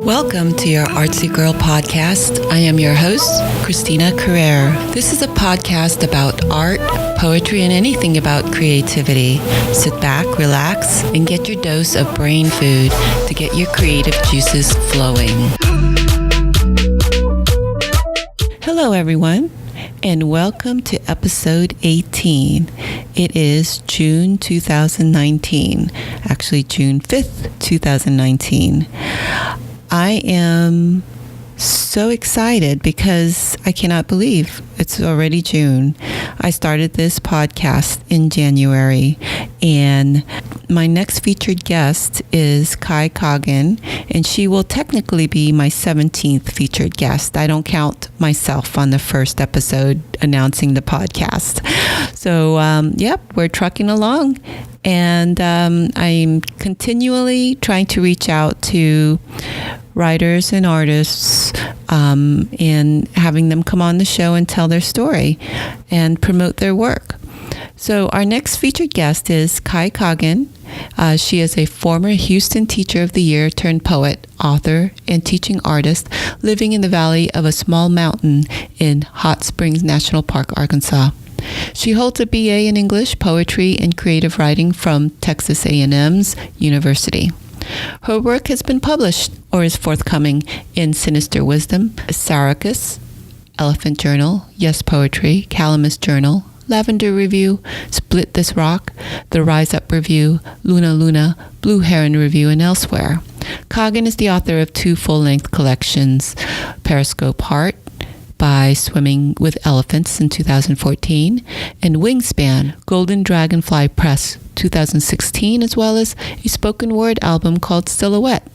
Welcome to your Artsy Girl podcast. I am your host, Christina Carrere. This is a podcast about art, poetry, and anything about creativity. Sit back, relax, and get your dose of brain food to get your creative juices flowing. Hello, everyone, and welcome to episode 18. It is June 2019, actually June 5th, 2019. I am so excited because I cannot believe it's already June. I started this podcast in January, and my next featured guest is Coggin, and she will technically be my 17th featured guest. I don't count myself on the first episode announcing the podcast. So, we're trucking along, and I'm continually trying to reach out to writers and artists and having them come on the show and tell their story and promote their work. So our next featured guest is Coggin. She is a former Houston Teacher of the Year turned poet, author, and teaching artist living in the valley of a small mountain in Hot Springs National Park, Arkansas. She holds a BA in English, Poetry, and Creative Writing from Texas A&M's University. Her work has been published or is forthcoming in Sinister Wisdom, Syracuse, Elephant Journal, Yes Poetry, Calamus Journal, Lavender Review, Split This Rock, The Rise Up Review, Luna, Blue Heron Review, and elsewhere. Coggin is the author of 2 full-length collections, Periscope Heart, by Swimming with Elephants in 2014, and Wingspan, Golden Dragonfly Press 2016, as well as a spoken word album called Silhouette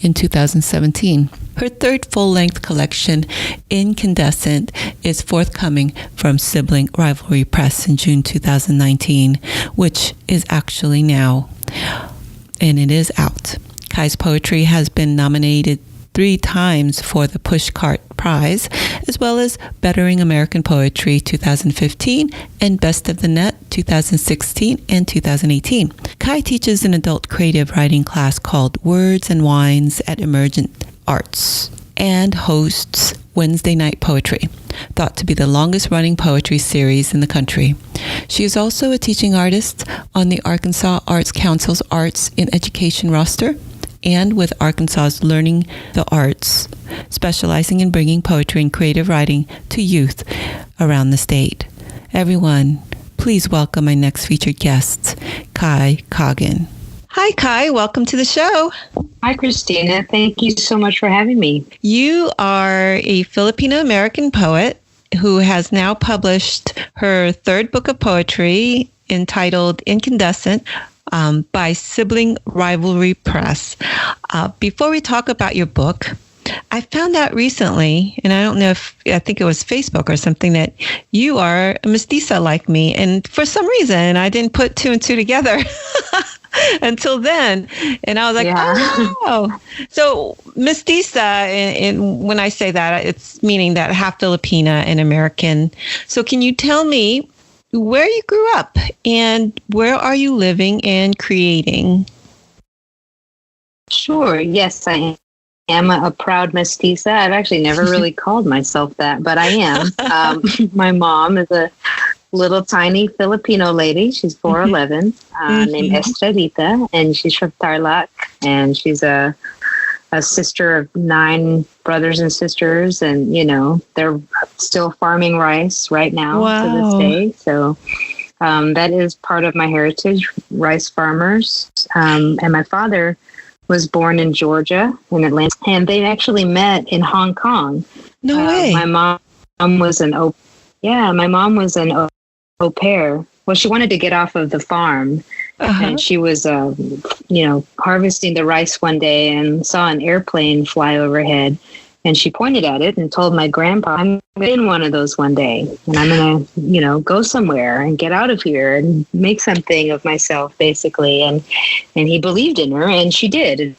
in 2017. Her 3rd full-length collection, Incandescent, is forthcoming from Sibling Rivalry Press in June 2019, which is actually now, and it is out. Kai's poetry has been nominated 3 times for the Pushcart Prize, as well as Bettering American Poetry 2015 and Best of the Net 2016 and 2018. Kai teaches an adult creative writing class called Words and Wines at Emergent Arts and hosts Wednesday Night Poetry, thought to be the longest-running poetry series in the country. She is also a teaching artist on the Arkansas Arts Council's Arts in Education roster, and with Arkansas's Learning the Arts, specializing in bringing poetry and creative writing to youth around the state. Everyone, please welcome my next featured guest, Coggin. Hi, Kai. Welcome to the show. Hi, Christina. Thank you so much for having me. You are a Filipina American poet who has now published her 3rd book of poetry entitled Incandescent, by Sibling Rivalry Press. Before we talk about your book, I found out recently, and I think it was Facebook or something, that you are a mestiza like me. And for some reason, I didn't put 2 and 2 together until then. And I was like, oh. So mestiza, and when I say that, it's meaning that half Filipina and American. So can you tell me where you grew up and where are you living and creating? Sure. Yes, I am a proud mestiza. I've actually never really called myself that, but I am. My mom is a little tiny Filipino lady. She's 4'11", named Estrellita, and she's from Tarlac, and she's a sister of 9 brothers and sisters, and they're still farming rice right now to this day. So that is part of my heritage, rice farmers. And my father was born in Georgia, in Atlanta, and they actually met in Hong Kong. No way. My mom was an au pair. Well, she wanted to get off of the farm. And she was, harvesting the rice one day and saw an airplane fly overhead. And she pointed at it and told my grandpa, I'm in one of those one day. And I'm going to, go somewhere and get out of here and make something of myself, basically. And he believed in her, and she did.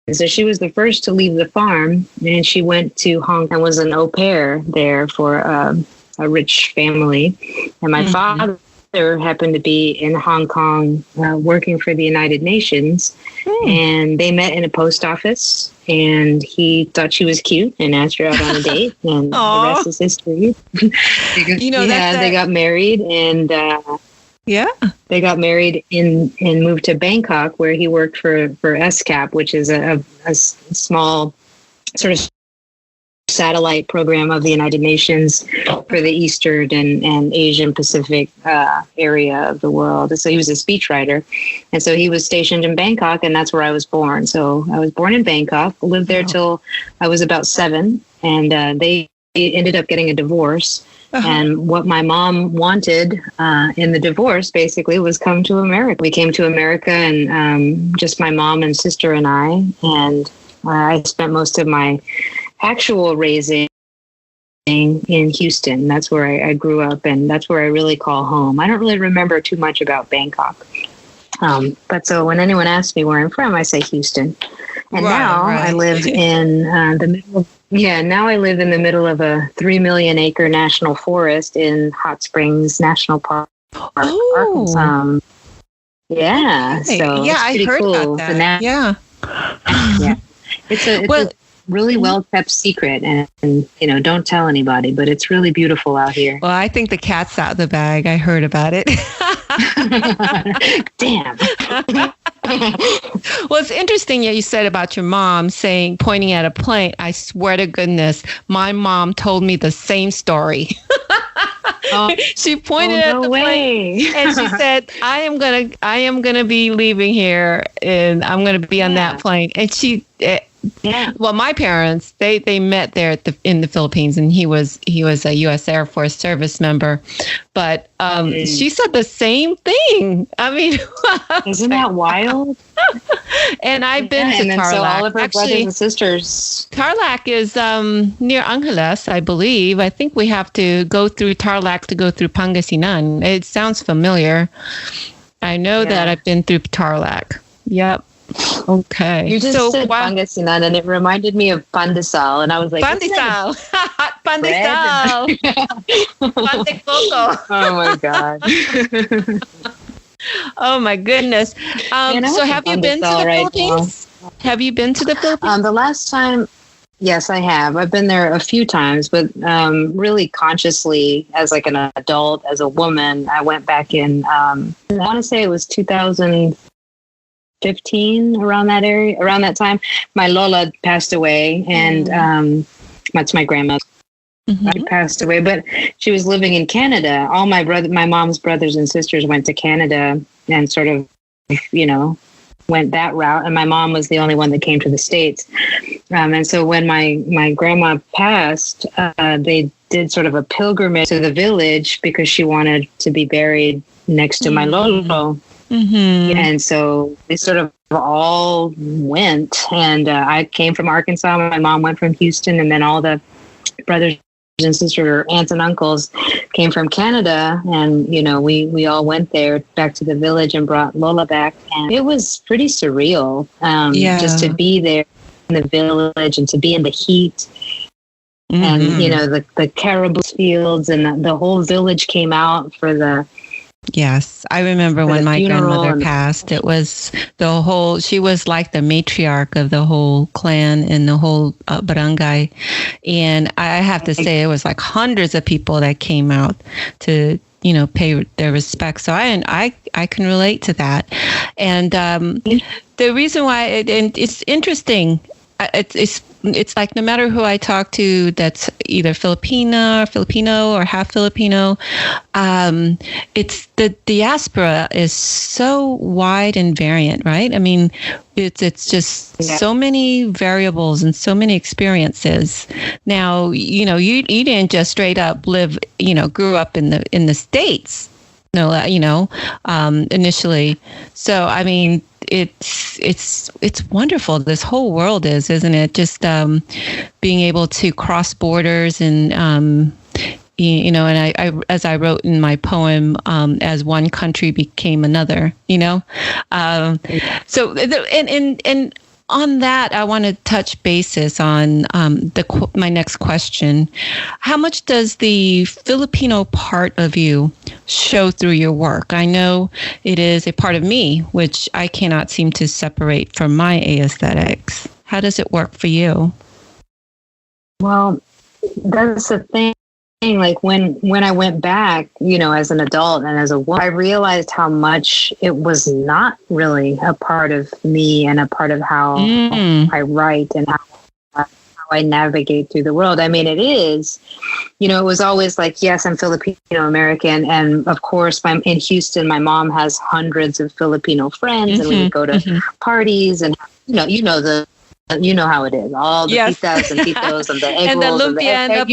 And so she was the first to leave the farm. And she went to Hong Kong and was an au pair there for a rich family. And my father mother happened to be in Hong Kong working for the United Nations, and they met in a post office, and he thought she was cute and asked her out on a date, and the rest is history. They got married, and they got married and moved to Bangkok, where he worked for SCAP, which is a small sort of satellite program of the United Nations for the Eastern and Asian Pacific area of the world. So he was a speechwriter. And so he was stationed in Bangkok, and that's where I was born. So I was born in Bangkok, lived there till I was about 7, and they ended up getting a divorce. And what my mom wanted in the divorce basically was come to America. We came to America, and just my mom and sister and I, and I spent most of my actual raising in Houston. That's where I grew up, and that's where I really call home. I don't really remember too much about Bangkok. But so when anyone asks me where I'm from, I say Houston. And I live in the middle of, now I live in the middle of a 3 million acre national forest in Hot Springs National Park, Arkansas. So I heard cool. about that. It's a really well kept secret, and don't tell anybody, but it's really beautiful out here. Well, I think the cat's out of the bag. I heard about it. Damn. Well, it's interesting you said about your mom pointing at a plane. I swear to goodness, my mom told me the same story. She pointed at the plane and she said, I am gonna be leaving here, and I'm gonna be on that plane. And she well, my parents, they met there in the Philippines, and he was a U.S. Air Force service member. But she said the same thing. I mean, isn't that wild? And I've been to Tarlac. So all of her brothers and sisters. Tarlac is near Angeles, I believe. I think we have to go through Tarlac to go through Pangasinan. It sounds familiar. I know that I've been through Tarlac. Yep. Okay. You just said Pangasinan, and it reminded me of Pandesal, and I was like, Pandesal. Pandesal. Pandecoco. Oh my God. Oh my goodness. So have you been to the Philippines? Have you been to the Philippines? The last time, yes, I have. I've been there a few times, but really consciously as like an adult, as a woman, I went back in, I want to say it was 2015, around that time. My Lola passed away, and that's my grandma. She passed away, but she was living in Canada. All my mom's brothers and sisters went to Canada and sort of, went that route. And my mom was the only one that came to the States. And so when my grandma passed, they did sort of a pilgrimage to the village because she wanted to be buried next to my Lolo. And so they sort of all went. And I came from Arkansas. My mom went from Houston, and then all the brothers and sisters, aunts and uncles, came from Canada, and we all went there back to the village and brought Lola back, and it was pretty surreal, just to be there in the village and to be in the heat, and the caribou fields, and the whole village came out for the. Yes, I remember when my grandmother passed. It was she was like the matriarch of the whole clan and the whole barangay. And I have to say, it was like hundreds of people that came out to, pay their respects. So I can relate to that. And the reason why, and it's interesting, it's like no matter who I talk to that's either Filipino or half Filipino, it's the diaspora is so wide and variant, right? I mean, it's just so many variables and so many experiences. Now, you didn't just straight up grew up in the States. Initially. So, I mean, it's wonderful. This whole world isn't it? Just being able to cross borders and, and I as I wrote in my poem, as one country became another, so, and on that, I want to touch basis on my next question. How much does the Filipino part of you show through your work? I know it is a part of me, which I cannot seem to separate from my aesthetics. How does it work for you? Well, that's the thing. Like when I went back, as an adult and as a woman, I realized how much it was not really a part of me and a part of how I write and how I navigate through the world. I mean, it is, it was always like, yes, I'm Filipino American. And of course, in Houston, my mom has hundreds of Filipino friends and we would go to parties and, you know how it is. All the pitas and titos and the egg and rolls the lumpia and the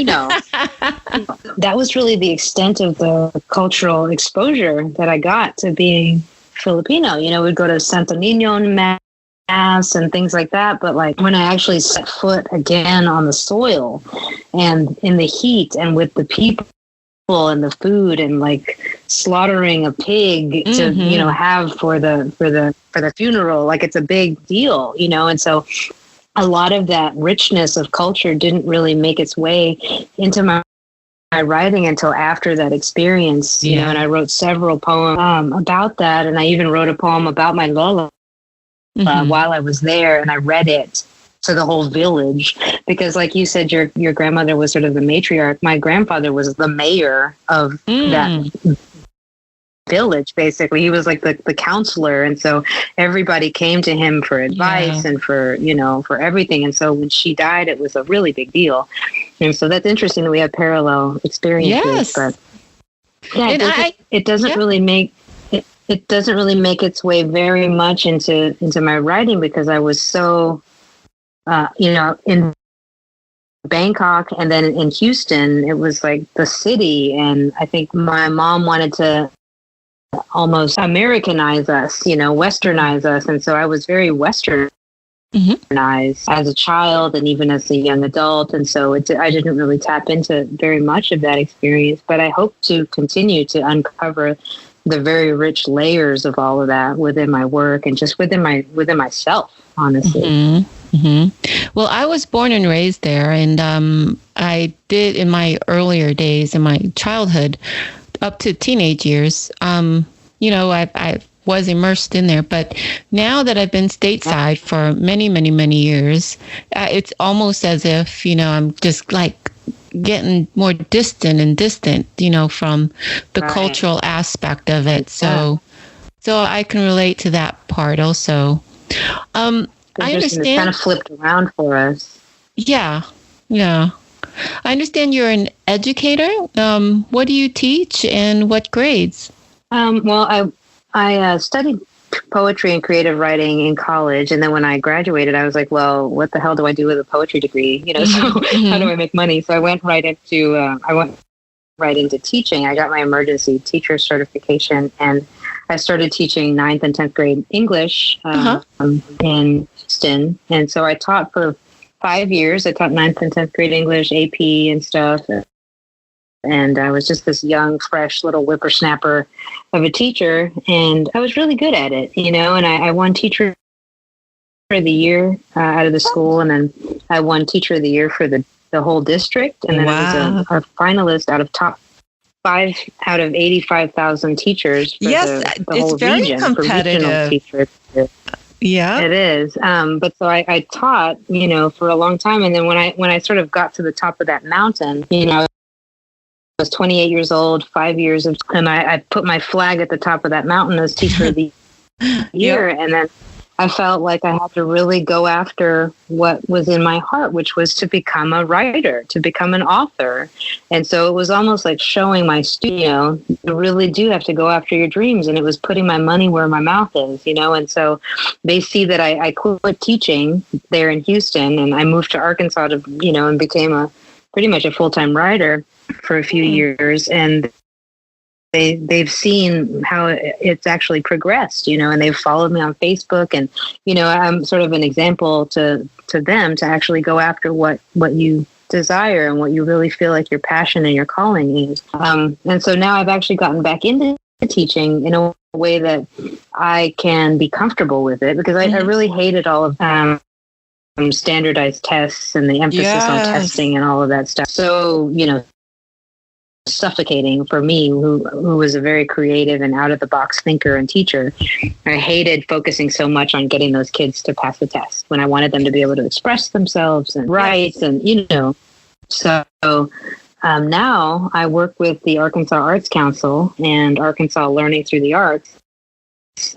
pancit. That was really the extent of the cultural exposure that I got to being Filipino. We'd go to Santo Niño Mass and things like that. But like when I actually set foot again on the soil and in the heat and with the people and the food and like slaughtering a pig to have for the funeral, like it's a big deal, and so a lot of that richness of culture didn't really make its way into my writing until after that experience, and I wrote several poems about that, and I even wrote a poem about my Lola while I was there, and I read it to the whole village because, like you said, your grandmother was sort of the matriarch. My grandfather was the mayor of that village. Basically, he was like the counselor, and so everybody came to him for advice and for everything. And so when she died, it was a really big deal. And so that's interesting that we have parallel experiences. But it doesn't really make. It doesn't really make its way very much into my writing because I was so in Bangkok and then in Houston, it was like the city. And I think my mom wanted to almost Americanize us, Westernize us. And so I was very Westernized as a child and even as a young adult. And so I didn't really tap into very much of that experience, but I hope to continue to uncover the very rich layers of all of that within my work and just within myself, honestly. Well, I was born and raised there, and I did in my earlier days, in my childhood, up to teenage years. I was immersed in there, but now that I've been stateside for many, many, many years, it's almost as if I'm just like getting more distant, from the cultural aspect of it. So I can relate to that part also. I understand. It's kind of flipped around for us. Yeah. I understand you're an educator. What do you teach and what grades? Well, I studied poetry and creative writing in college, and then when I graduated, I was like, well, what the hell do I do with a poetry degree? So how do I make money? So I went right into teaching. I got my emergency teacher certification, and I started teaching 9th and 10th grade English in Houston. And so I taught for 5 years. I taught 9th and 10th grade English, AP and stuff. And I was just this young, fresh little whippersnapper of a teacher. And I was really good at it, and I won Teacher of the Year out of the school. And then I won Teacher of the Year for the whole district. And then I was a finalist out of top 5 out of 85,000 teachers for the whole it's very region, competitive. Yeah, it is. But so I taught, for a long time. And then when I sort of got to the top of that mountain, I was 28 years old, 5 years of, and I put my flag at the top of that mountain as Teacher of the Year. And then I felt like I had to really go after what was in my heart, which was to become a writer, to become an author. And so it was almost like showing my studio, you really do have to go after your dreams. And it was putting my money where my mouth is, And so they see that I quit teaching there in Houston, and I moved to Arkansas to, and became pretty much a full-time writer for a few years. And they've seen how it's actually progressed, and they've followed me on Facebook, and, I'm sort of an example to them to actually go after what you desire and what you really feel like your passion and your calling is. And so now I've actually gotten back into teaching in a way that I can be comfortable with it, because I really hated all of standardized tests and the emphasis on testing and all of that stuff. So, suffocating for me, who was a very creative and out of the box thinker and teacher. I hated focusing so much on getting those kids to pass the test when I wanted them to be able to express themselves and write and, so now I work with the Arkansas Arts Council and Arkansas Learning Through the Arts.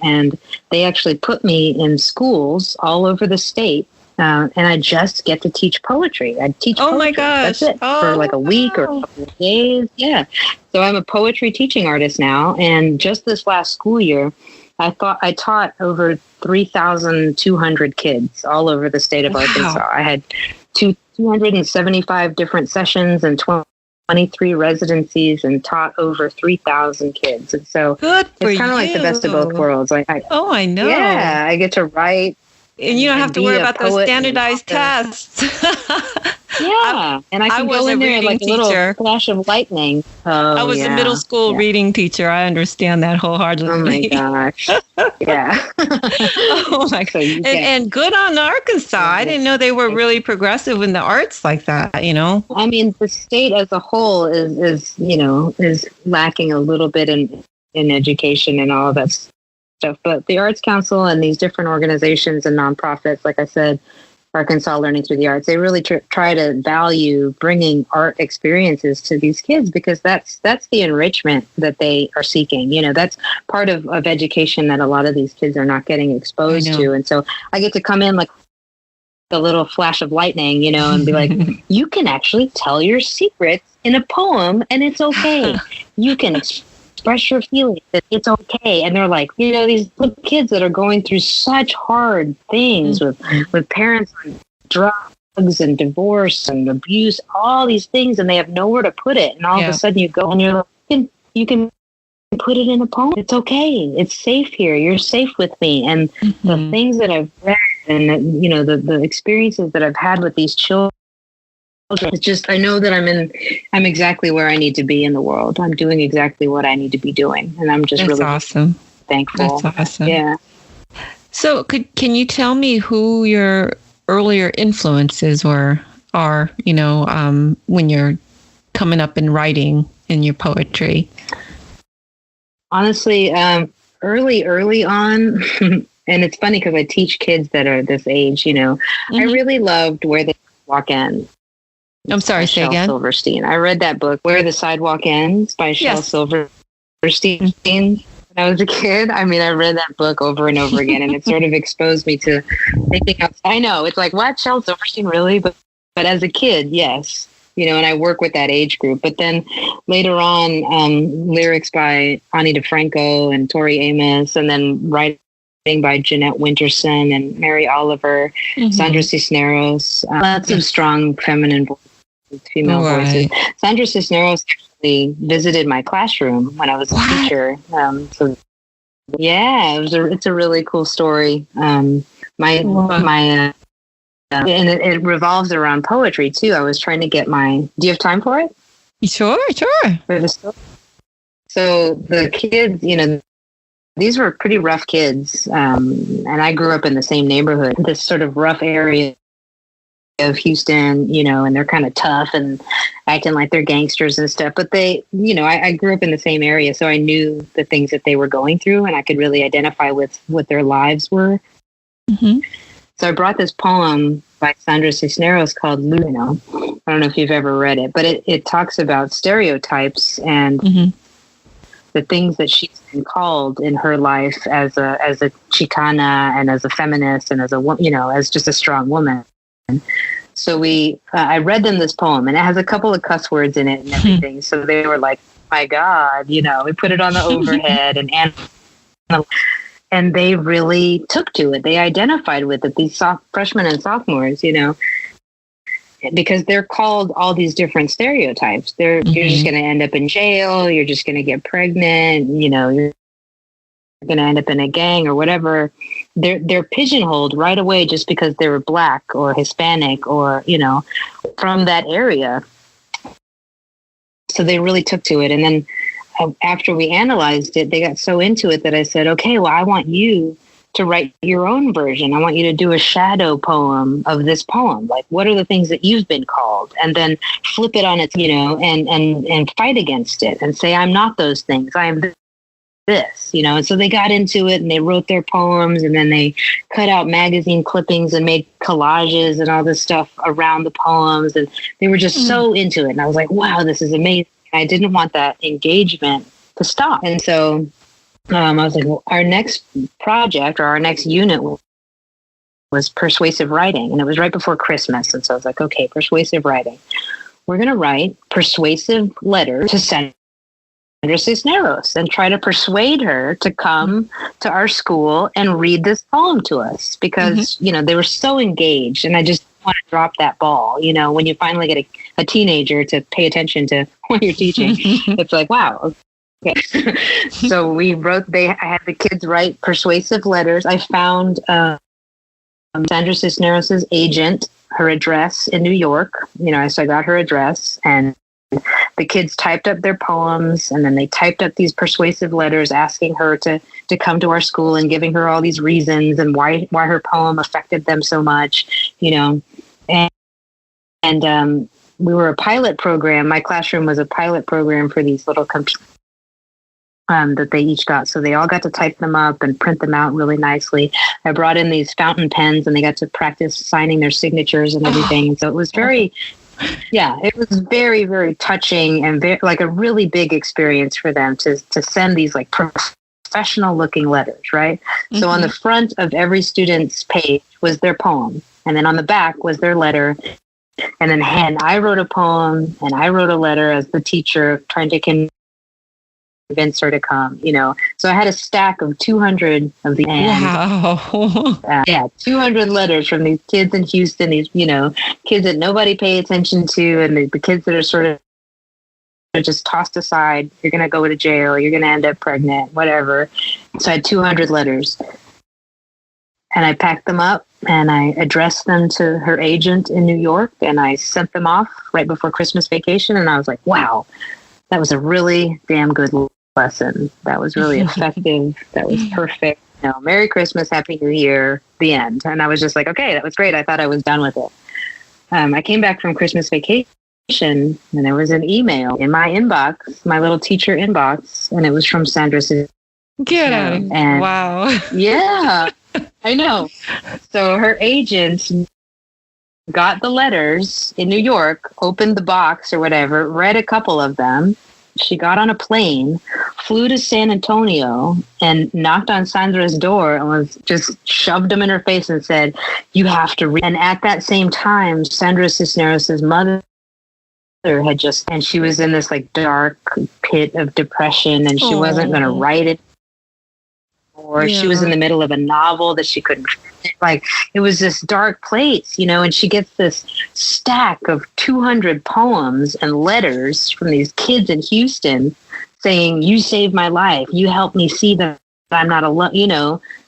And they actually put me in schools all over the state. And I just get to teach poetry. I teach poetry. My gosh. That's it. For like a week or a couple of days. Yeah. So I'm a poetry teaching artist now. And just this last school year, I taught over 3,200 kids all over the state of Arkansas. I had 275 different sessions and 23 residencies and taught over 3,000 kids. And so it's kind of like the best of both worlds. I know. Yeah, I get to write. And you don't have to worry about those standardized tests. Yeah. And I was go in there like teacher. A little flash of lightning. I was a middle school reading teacher. I understand that wholeheartedly. Oh my gosh. Yeah. Oh my God. And good on Arkansas. I didn't know they were really progressive in the arts like that, I mean, the state as a whole is lacking a little bit in education and all of that stuff. But the Arts Council and these different organizations and nonprofits, like I said, Arkansas Learning Through the Arts, they really try to value bringing art experiences to these kids, because that's the enrichment that they are seeking. That's part of education that a lot of these kids are not getting exposed to. And so I get to come in like a little flash of lightning, and be like, you can actually tell your secrets in a poem and it's okay. You can express your feelings, that it's okay. And they're like, these little kids that are going through such hard things with parents on drugs and divorce and abuse, all these things, and they have nowhere to put it. And all of a sudden you go and you're like, you can put it in a poem. It's okay. It's safe here. You're safe with me. And the things that I've read and the experiences that I've had with these children, it's just, I know that I'm exactly where I need to be in the world. I'm doing exactly what I need to be doing. And I'm just really awesome. Thankful. That's awesome. Yeah. So can you tell me who your earlier influences are, when you're coming up and writing in your poetry? Honestly, early on, and it's funny because I teach kids that are this age, I really loved Where the Walk Ends. I'm sorry, say Shel again. Silverstein. I read that book, Where the Sidewalk Ends by Shel Silverstein. When I was a kid, I read that book over and over again, and it sort of exposed me to thinking outside. I know, it's like, what, Shel Silverstein, really? But as a kid, yes. And I work with that age group. But then later on, lyrics by Ani DeFranco and Tori Amos, and then writing by Jeanette Winterson and Mary Oliver, Sandra Cisneros, lots of strong feminine voices. Female voices. Sandra Cisneros actually visited my classroom when I was a teacher. It's a really cool story. And it revolves around poetry too. I was trying to get do you have time for it? Sure. So the kids, these were pretty rough kids. And I grew up in the same neighborhood, this sort of rough area of Houston, and they're kind of tough and acting like they're gangsters and stuff. But they, I grew up in the same area, so I knew the things that they were going through, and I could really identify with what their lives were. So I brought this poem by Sandra Cisneros called Luminous. I don't know if you've ever read it, but it talks about stereotypes and the things that she's been called in her life as a Chicana and as a feminist and as a as just a strong woman. So I read them this poem, and it has a couple of cuss words in it and everything. So they were like, "My God," we put it on the overhead, and they really took to it. They identified with it. These freshmen and sophomores, because they're called all these different stereotypes. You're just going to end up in jail. You're just going to get pregnant. You're going to end up in a gang or whatever. They're pigeonholed right away just because they were Black or Hispanic or, from that area. So they really took to it. And then after we analyzed it, they got so into it that I said, okay, well, I want you to write your own version. I want you to do a shadow poem of this poem. Like, what are the things that you've been called? And then flip it on its, and fight against it and say, I'm not those things. I am this, And so they got into it and they wrote their poems, and then they cut out magazine clippings and made collages and all this stuff around the poems. And they were just so into it. And I was like, wow, this is amazing. I didn't want that engagement to stop. And so I was like, well, our next project or our next unit was persuasive writing. And it was right before Christmas. And so I was like, okay, persuasive writing. We're going to write persuasive letters to Sandra Cisneros and try to persuade her to come to our school and read this poem to us because, they were so engaged, and I just want to drop that ball. When you finally get a teenager to pay attention to what you're teaching, it's like, wow. Okay. So I had the kids write persuasive letters. I found Sandra Cisneros' agent, her address in New York. So I got her address, and the kids typed up their poems, and then they typed up these persuasive letters asking her to come to our school and giving her all these reasons and why her poem affected them so much, and we were a pilot program. My classroom was a pilot program for these little computers that they each got. So they all got to type them up and print them out really nicely. I brought in these fountain pens, and they got to practice signing their signatures and everything. So it was it was very, very touching and like a really big experience for them to send these like professional looking letters, right? So on the front of every student's page was their poem, and then on the back was their letter. And then I wrote a poem and I wrote a letter as the teacher trying to convince her to come, So I had a stack of 200 of these. Wow. 200 letters from these kids in Houston, these, kids that nobody paid attention to, and the kids that are sort of just tossed aside. You're going to go to jail. You're going to end up pregnant, whatever. So I had 200 letters. And I packed them up and I addressed them to her agent in New York, and I sent them off right before Christmas vacation. And I was like, wow, that was a really damn good lesson. That was really effective. That was perfect. Merry Christmas, Happy New Year, the end. And I was just like, okay, that was great. I thought I was done with it. I came back from Christmas vacation, and there was an email in my inbox, my little teacher inbox, and it was from Sandra Cisneros. Get out. Wow. Yeah, I know. So her agent got the letters in New York, opened the box or whatever, read a couple of them. She got on a plane, flew to San Antonio, and knocked on Sandra's door and was just shoved them in her face and said, you have to read. And at that same time, Sandra Cisneros' mother and she was in this like dark pit of depression, and she wasn't going to write it. Or she was in the middle of a novel that she couldn't finish. Like, it was this dark place, and she gets this stack of 200 poems and letters from these kids in Houston saying, you saved my life. You helped me see that I'm not alone,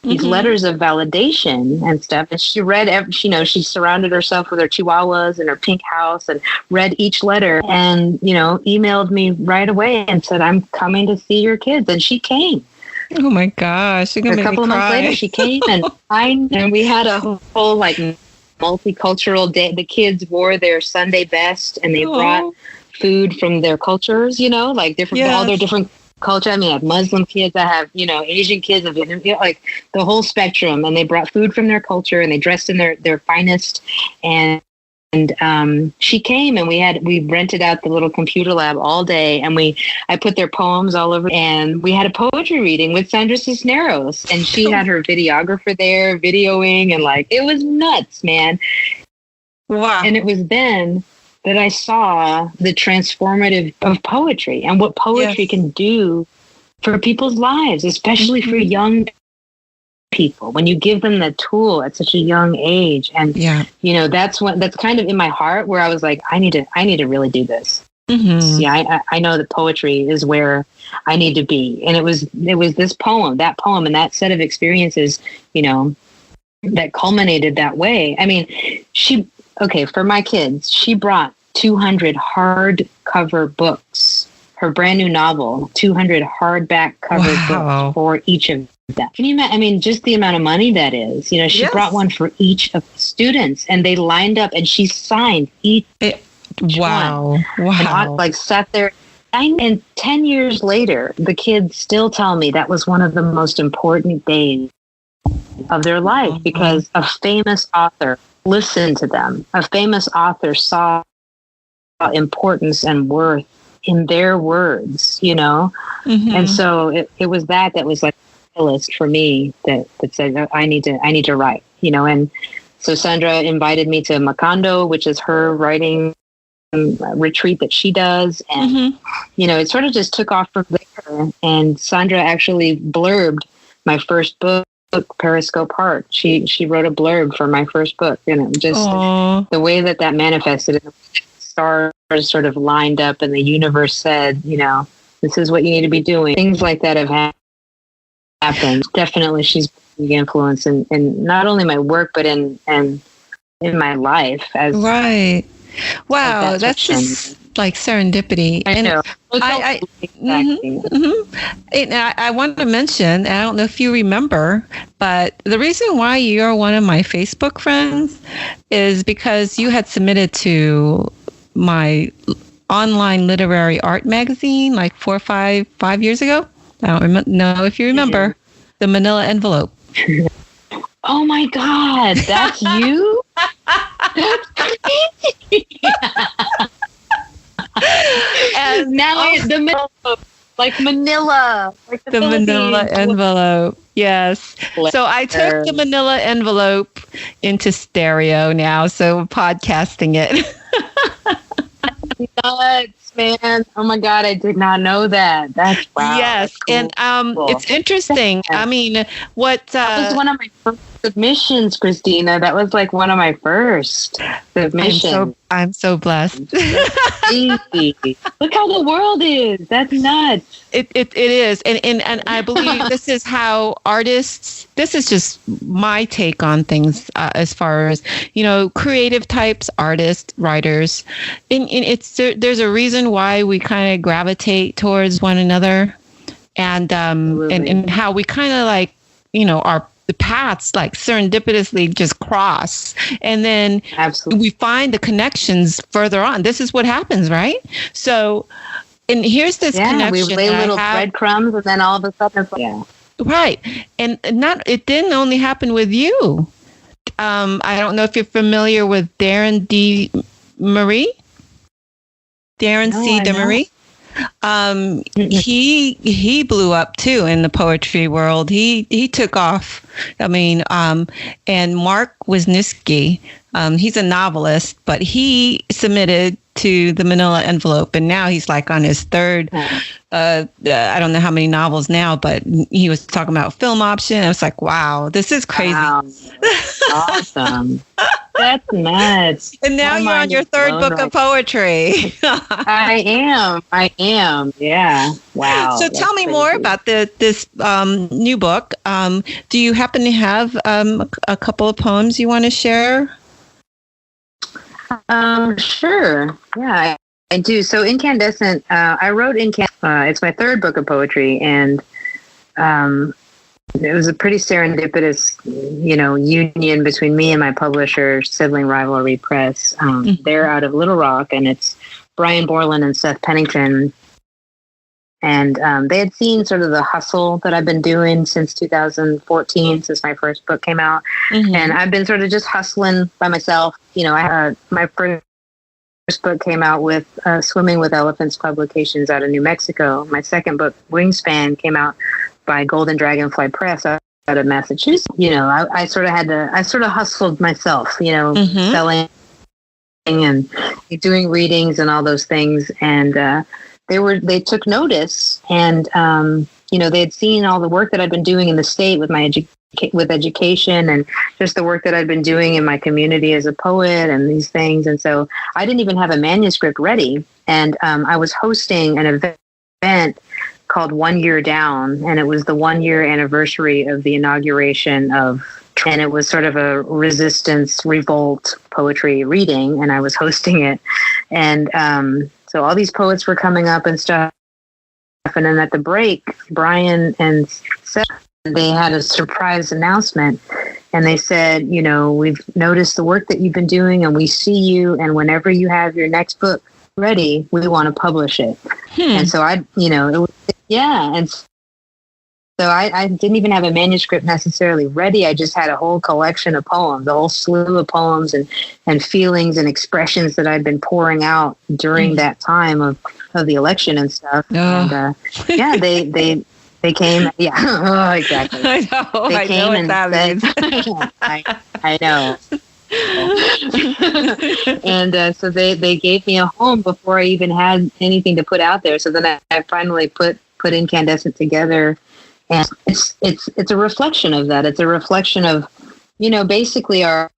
these letters of validation and stuff. And she read, she surrounded herself with her chihuahuas and her pink house and read each letter and, emailed me right away and said, I'm coming to see your kids. And she came. Oh my gosh! A couple of months later, she came, and we had a whole like multicultural day. The kids wore their Sunday best, and they brought food from their cultures. Like different all their different culture. I mean, I have Muslim kids, I have Asian kids, like the whole spectrum. And they brought food from their culture, and they dressed in their finest. And she came, and we rented out the little computer lab all day, and I put their poems all over, and we had a poetry reading with Sandra Cisneros, and she had her videographer there videoing, and like, it was nuts, man. Wow. And it was then that I saw the transformative of poetry and what poetry can do for people's lives, especially for young people, when you give them the tool at such a young age. And that's kind of in my heart where I was like, I need to really do this. I know that poetry is where I need to be. And it was this poem and that set of experiences, that culminated that way. I mean, for my kids, she brought 200 hardcover books, her brand new novel, 200 hardback covered books for each of that. Can you imagine? I mean, just the amount of money that is. You know, she brought one for each of the students, and they lined up, and she signed each Wow. one. Wow. And sat there. And 10 years later, the kids still tell me that was one of the most important days of their life, because a famous author listened to them. A famous author saw importance and worth in their words, you know? And so it was that was like a catalyst for me that said, I need to write, you know? And so Sandra invited me to Macondo, which is her writing retreat that she does. And, you know, it sort of just took off from there. And Sandra actually blurbed my first book, Periscope Heart. She wrote a blurb for my first book, you know, just the way that manifested, and the stars sort of lined up and the universe said, you know, this is what you need to be doing. Things like that have happened. Definitely she's a big influence in not only my work, but in my life as right. Wow, that's just like serendipity. I know. I want to mention, I don't know if you remember, but the reason why you're one of my Facebook friends is because you had submitted to my online literary art magazine like 4 or 5 years ago. I don't know if you remember the Manila Envelope. Oh my God, that's you? That's crazy. And now the Manila, like Manila, like the Manila Envelope. Yes. So I took the Manila Envelope into stereo now, so we're podcasting it. Nuts, man. Oh my God, I did not know that. That's wow. Yes. Cool. And it's interesting. I mean, that was one of my first submissions, Christina. That was like one of my first submissions. I'm so blessed. Look how the world is. That's nuts. It is. And I believe this is how artists, this is just my take on things as far as, you know, creative types, artists, writers. And there's a reason why we kind of gravitate towards one another, and how we kind of like, you know, the paths like serendipitously just cross, and then we find the connections further on. This is what happens, right? So, and here's this connection. We lay little breadcrumbs, and then all of a sudden, right. And it didn't only happen with you. I don't know if you're familiar with Darren D. Marie. Darren C. DeMarie. He blew up too in the poetry world. He took off. I mean, and Mark Wisniewski, he's a novelist, but he submitted to the Manila Envelope, and now he's like on his third. I don't know how many novels now, but he was talking about film option. I was like, wow, this is crazy. Wow. Awesome. That's nuts. And now you're on your third book of poetry. I am. Yeah. Wow. So tell me more about this new book. Do you happen to have a couple of poems you want to share? Sure. Yeah, I do. So Incandescent, I wrote Incandescent. It's my third book of poetry, and it was a pretty serendipitous, you know, union between me and my publisher, Sibling Rivalry Press. They're out of Little Rock, and it's Brian Borland and Seth Pennington. And they had seen sort of the hustle that I've been doing since 2014, since my first book came out. And I've been sort of just hustling by myself. You know, my first book came out with Swimming with Elephants Publications out of New Mexico. My second book, Wingspan, came out by Golden Dragonfly Press out of Massachusetts. You know, I sort of hustled myself, you know, selling and doing readings and all those things. And they took notice, and you know, they had seen all the work that I'd been doing in the state with my with education, and just the work that I'd been doing in my community as a poet and these things. And so I didn't even have a manuscript ready, and I was hosting an event called 1 Year Down, and it was the 1 year anniversary of the inauguration and it was sort of a resistance revolt poetry reading, and I was hosting it. And so all these poets were coming up and stuff. And then at the break, Brian and Seth they had a surprise announcement, and they said, we've noticed the work that you've been doing, and we see you, and whenever you have your next book ready, we want to publish it. And so and so I didn't even have a manuscript necessarily ready. I just had a whole collection of poems, a whole slew of poems and feelings and expressions that I'd been pouring out during that time of the election and stuff. And they came. Yeah, oh, exactly. I know. They came and said, I know. And so they gave me a home before I even had anything to put out there. So then I finally put Incandescent together, and it's a reflection of that. It's a reflection of basically our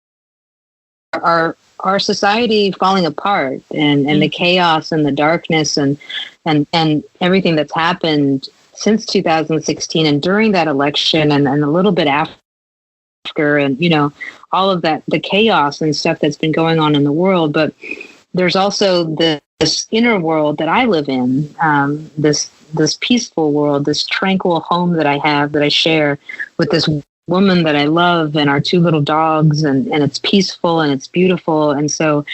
society falling apart and the chaos and the darkness and everything that's happened since 2016 and during that election and a little bit after, and all of that, the chaos and stuff that's been going on in the world. But there's also this inner world that I live in, this peaceful world, this tranquil home that I have, that I share with this woman that I love and our two little dogs, and it's peaceful and it's beautiful. And so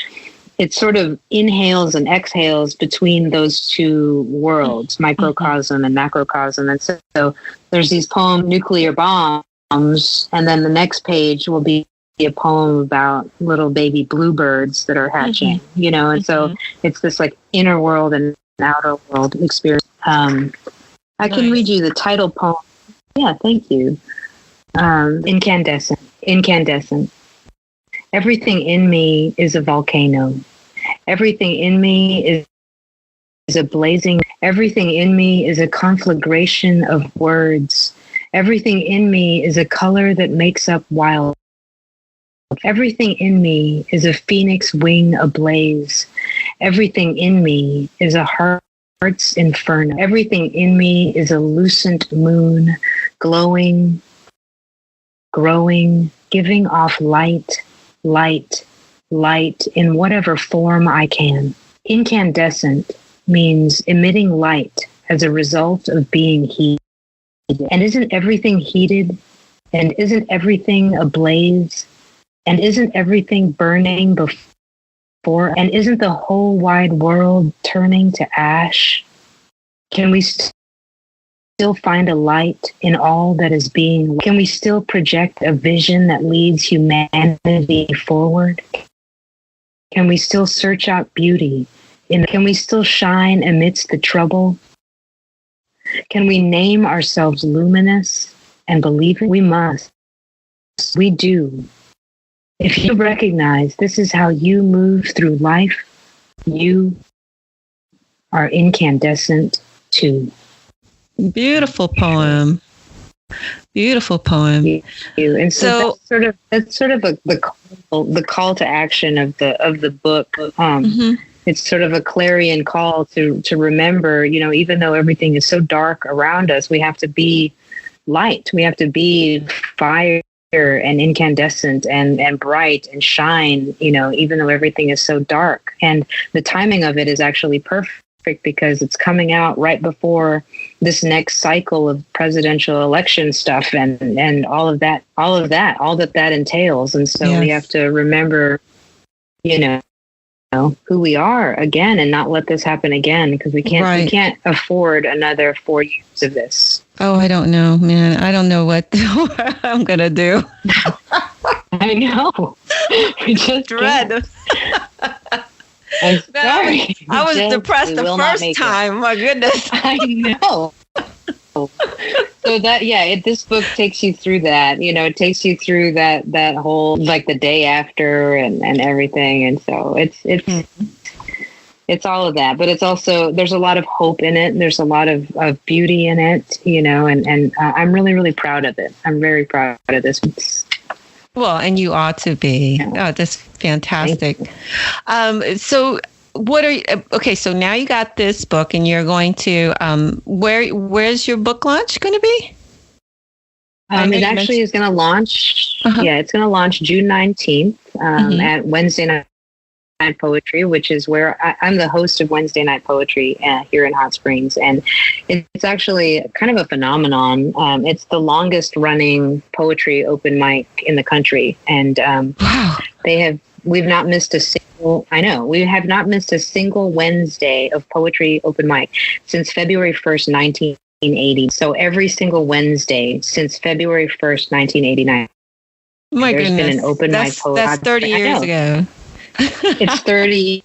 it sort of inhales and exhales between those two worlds, microcosm and macrocosm. And so there's these poems, nuclear bombs, and then the next page will be a poem about little baby bluebirds that are hatching, and so it's this like inner world and outer world experience. I can read you the title poem. Yeah, thank you. Incandescent. Everything in me is a volcano. Everything in me is a blazing. Everything in me is a conflagration of words. Everything in me is a color that makes up wild. Everything in me is a phoenix wing ablaze. Everything in me is a heart's inferno. Everything in me is a lucent moon, glowing, growing, giving off light in whatever form I can. Incandescent means emitting light as a result of being heated. And isn't everything heated? And isn't everything ablaze? And isn't everything burning before? And isn't the whole wide world turning to ash? Can we still find a light in all that is being? Can we still project a vision that leads humanity forward? Can we still search out beauty? Can we still shine amidst the trouble? Can we name ourselves luminous and believe it? We must. We do. If you recognize this is how you move through life, you are incandescent too. Beautiful poem. Beautiful poem. And so that's sort of the call to action of the book. It's sort of a clarion call to remember, even though everything is so dark around us, we have to be light. We have to be fire and incandescent and bright and shine, even though everything is so dark. And the timing of it is actually perfect because it's coming out right before this next cycle of presidential election stuff and all that entails. And so we have to remember, who we are again and not let this happen again, because we can't afford another 4 years of this. Oh, I don't know, man. I don't know what I'm going to do. I know. I just dread. I'm sorry. I was depressed the first time. My goodness. I know. So this book takes you through that. It takes you through that whole, like, the day after and everything. And so it's all of that, but it's also, there's a lot of hope in it. There's a lot of beauty in it, and I'm really, really proud of it. I'm very proud of this. Well, and you ought to be. Yeah. Oh, that's fantastic. So what are you, okay, so now you got this book and you're going to, where's your book launch going to be? It actually is going to launch. Yeah, it's going to launch June 19th at Wednesday Night Poetry, which is where I'm the host of Wednesday Night Poetry here in Hot Springs. And it's actually kind of a phenomenon. It's the longest running poetry open mic in the country. And Wow. we've not missed a single, I know, we have not missed a single Wednesday of poetry open mic since February 1st, 1980. So every single Wednesday since February 1st, 1989. My There's goodness. been an open mic poetry. That's 30 years ago. It's 30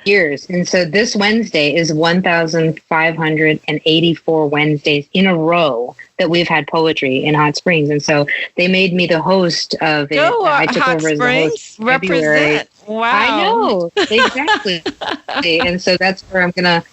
years. And so this Wednesday is 1,584 Wednesdays in a row that we've had poetry in Hot Springs. And so they made me the host of it. Go, I took Hot over as the Springs. host in February. Represent. Wow. I know. Exactly. And so that's where I'm gonna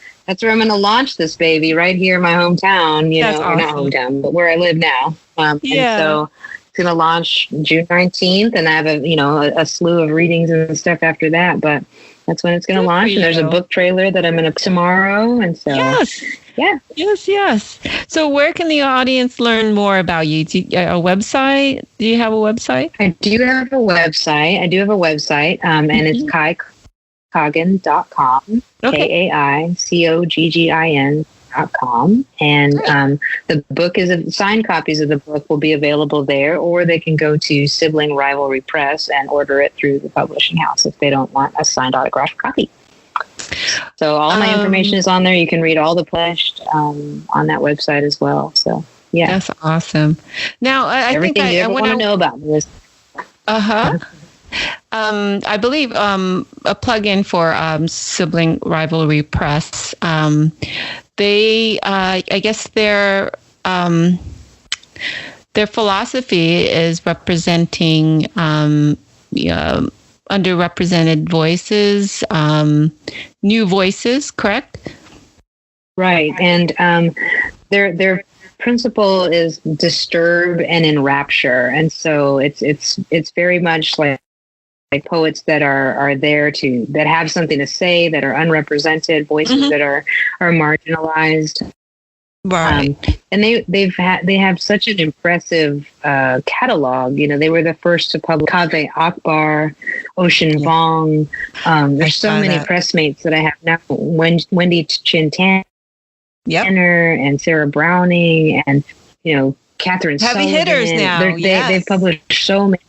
launch this baby right here in my hometown, That's or awesome. not hometown, but where I live now. And so it's going to launch June 19th, and I have a slew of readings and stuff after that, but that's when it's going to launch. And there's a book trailer that I'm going to tomorrow. And so, Yes. yeah. Yes. So where can the audience learn more about you? A website? Do you have a website? I do have a website. And it's Coggin.com. Okay. KAICOGGIN.com. And the book signed copies of the book will be available there, or they can go to Sibling Rivalry Press and order it through the publishing house if they don't want a signed autographed copy. So all my information is on there. You can read all the pledged on that website as well. So yeah, That's awesome. Now, I everything think you I ever want to know about me. I believe a plug-in for Sibling Rivalry Press. They, I guess their philosophy is representing underrepresented voices, new voices, correct? Right, and their principle is disturb and enrapture, and so it's very much like poets that are there that have something to say, that are unrepresented, voices that are marginalized. Right. And they have such an impressive catalog. They were the first to publish Kaveh Akbar, Ocean Vuong. There's so many pressmates that I have now. Wendy Chin Tanner and Sarah Browning and Catherine Heavy Sullivan. hitters now. They've published so many.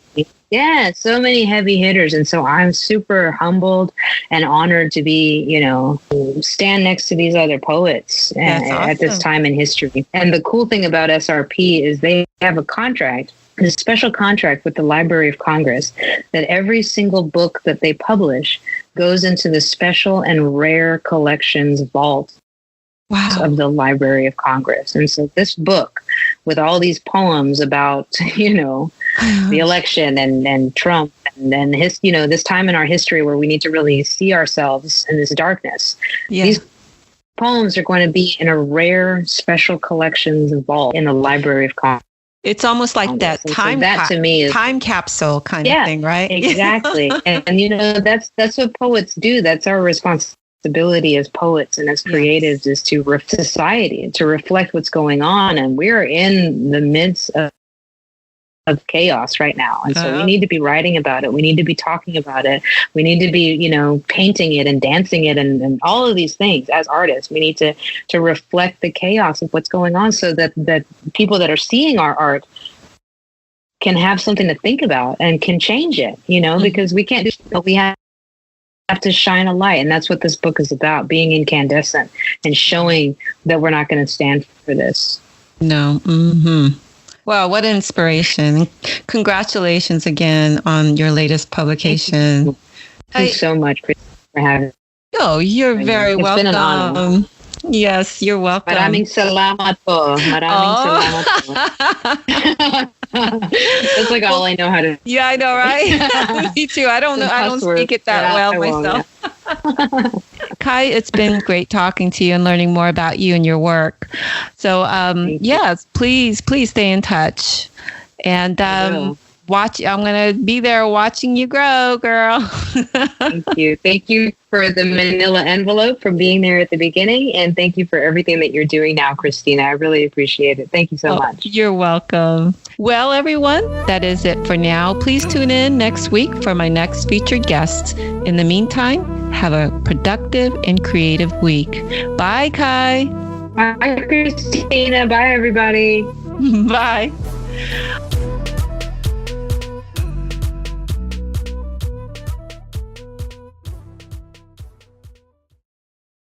Yeah, so many heavy hitters. And so I'm super humbled and honored to be, stand next to these other poets at this time in history. And the cool thing about SRP is they have a special contract with the Library of Congress that every single book that they publish goes into the special and rare collections vault of the Library of Congress. And so this book, with all these poems about, the election and Trump and his, this time in our history where we need to really see ourselves in this darkness. Yeah. These poems are going to be in a rare special collections vault in the Library of Congress. It's almost like that time, to me is time capsule kind of thing, right? Exactly. and that's what poets do. That's our responsibility as poets and as creatives is to society, to reflect what's going on. And we're in the midst of chaos right now. And so we need to be writing about it. We need to be talking about it. We need to be, painting it and dancing it and all of these things as artists. We need to reflect the chaos of what's going on so that people that are seeing our art can have something to think about and can change it, because we can't do it, but we have to shine a light. And that's what this book is about, being incandescent and showing that we're not going to stand for this. No. Mm-hmm. Wow, what an inspiration. Congratulations again on your latest publication. Thank you so much for having me. Oh, you're very welcome. It's been an honor. Yes, you're welcome. Maraming salamat po. Salamat po. That's like all I know how to. Yeah, I know, right? Me too. I don't know. I don't speak it that well myself. Kai, it's been great talking to you and learning more about you and your work. So, yes, please stay in touch. And I'm going to be there watching you grow, girl. Thank you. Thank you for the Manila Envelope, for being there at the beginning. And thank you for everything that you're doing now, Christina. I really appreciate it. Thank you so much. You're welcome. Well, everyone, that is it for now. Please tune in next week for my next featured guest. In the meantime, have a productive and creative week. Bye, Kai. Bye, Christina. Bye, everybody. Bye.